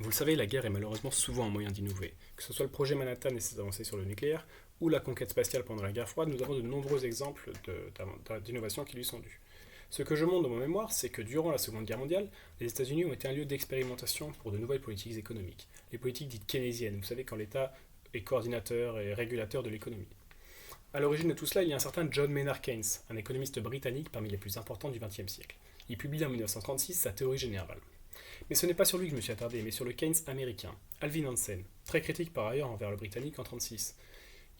Vous le savez, la guerre est malheureusement souvent un moyen d'innover. Que ce soit le projet Manhattan et ses avancées sur le nucléaire, ou la conquête spatiale pendant la guerre froide, nous avons de nombreux exemples d'innovations qui lui sont dues. Ce que je montre dans mon mémoire, c'est que durant la Seconde Guerre mondiale, les États-Unis ont été un lieu d'expérimentation pour de nouvelles politiques économiques. Les politiques dites keynésiennes, vous savez, quand l'État est coordinateur et régulateur de l'économie. À l'origine de tout cela, il y a un certain John Maynard Keynes, un économiste britannique parmi les plus importants du XXe siècle. Il publie en 1936 sa théorie générale. Mais ce n'est pas sur lui que je me suis attardé, mais sur le Keynes américain, Alvin Hansen, très critique par ailleurs envers le britannique en 1936.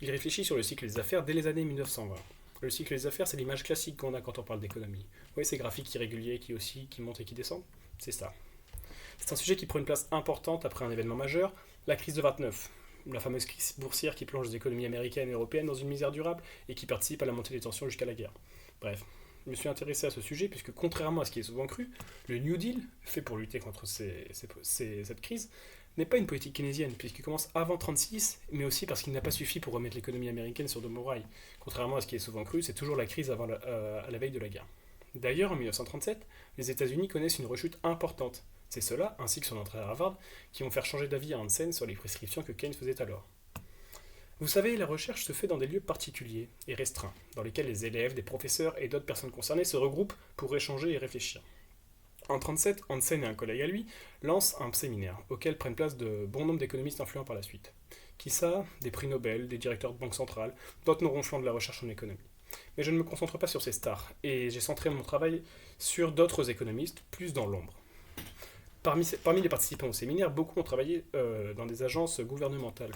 Il réfléchit sur le cycle des affaires dès les années 1920. Le cycle des affaires, c'est l'image classique qu'on a quand on parle d'économie. Vous voyez ces graphiques irréguliers qui oscillent, qui montent et qui descendent? C'est ça. C'est un sujet qui prend une place importante après un événement majeur, la crise de 29, la fameuse crise boursière qui plonge les économies américaines et européennes dans une misère durable et qui participe à la montée des tensions jusqu'à la guerre. Bref, je me suis intéressé à ce sujet puisque, contrairement à ce qui est souvent cru, le New Deal, fait pour lutter contre cette crise, n'est pas une politique keynésienne, puisqu'il commence avant 1936, mais aussi parce qu'il n'a pas suffi pour remettre l'économie américaine sur de bons rails. Contrairement à ce qui est souvent cru, c'est toujours la crise à la veille de la guerre. D'ailleurs, en 1937, les États-Unis connaissent une rechute importante. C'est cela, ainsi que son entrée à Harvard, qui vont faire changer d'avis à Hansen sur les prescriptions que Keynes faisait alors. Vous savez, la recherche se fait dans des lieux particuliers et restreints, dans lesquels les élèves, des professeurs et d'autres personnes concernées se regroupent pour échanger et réfléchir. En 1937, Hansen et un collègue à lui lancent un séminaire, auquel prennent place de bon nombre d'économistes influents par la suite. Qui ça? Des prix Nobel, des directeurs de banques centrales, d'autres non ronflants de la recherche en économie. Mais je ne me concentre pas sur ces stars, et j'ai centré mon travail sur d'autres économistes, plus dans l'ombre. Parmi les participants au séminaire, beaucoup ont travaillé dans des agences gouvernementales.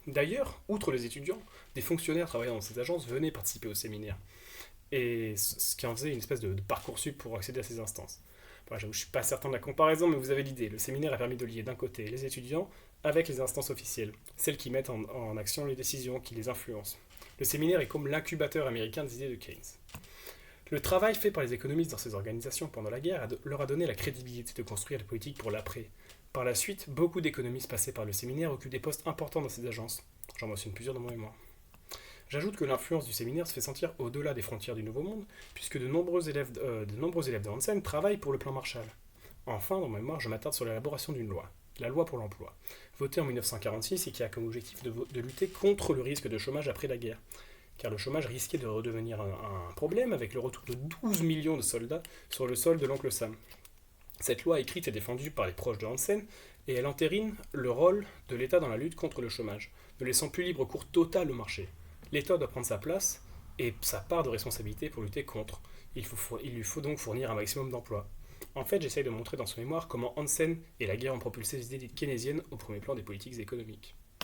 D'ailleurs, outre les étudiants, des fonctionnaires travaillant dans ces agences venaient participer au séminaire. Et ce qui en faisait une espèce de parcoursup pour accéder à ces instances. Bon, je ne suis pas certain de la comparaison, mais vous avez l'idée. Le séminaire a permis de lier d'un côté les étudiants avec les instances officielles, celles qui mettent en action les décisions, qui les influencent. Le séminaire est comme l'incubateur américain des idées de Keynes. Le travail fait par les économistes dans ces organisations pendant la guerre leur a donné la crédibilité de construire les politiques pour l'après. Par la suite, beaucoup d'économistes passés par le séminaire occupent des postes importants dans ces agences. J'en mentionne plusieurs dans mon mémoire. J'ajoute que l'influence du séminaire se fait sentir au-delà des frontières du Nouveau Monde, puisque de nombreux élèves de Hansen travaillent pour le plan Marshall. Enfin, dans mon mémoire, je m'attarde sur l'élaboration d'une loi, la loi pour l'emploi, votée en 1946 et qui a comme objectif de lutter contre le risque de chômage après la guerre. Car le chômage risquait de redevenir un problème avec le retour de 12 millions de soldats sur le sol de l'oncle Sam. Cette loi écrite et défendue par les proches de Hansen, et elle entérine le rôle de l'État dans la lutte contre le chômage, ne laissant plus libre cours total au marché. L'État doit prendre sa place et sa part de responsabilité pour lutter contre. Il lui faut donc fournir un maximum d'emplois. En fait, j'essaye de montrer dans son mémoire comment Hansen et la guerre ont propulsé les idées keynésiennes au premier plan des politiques économiques.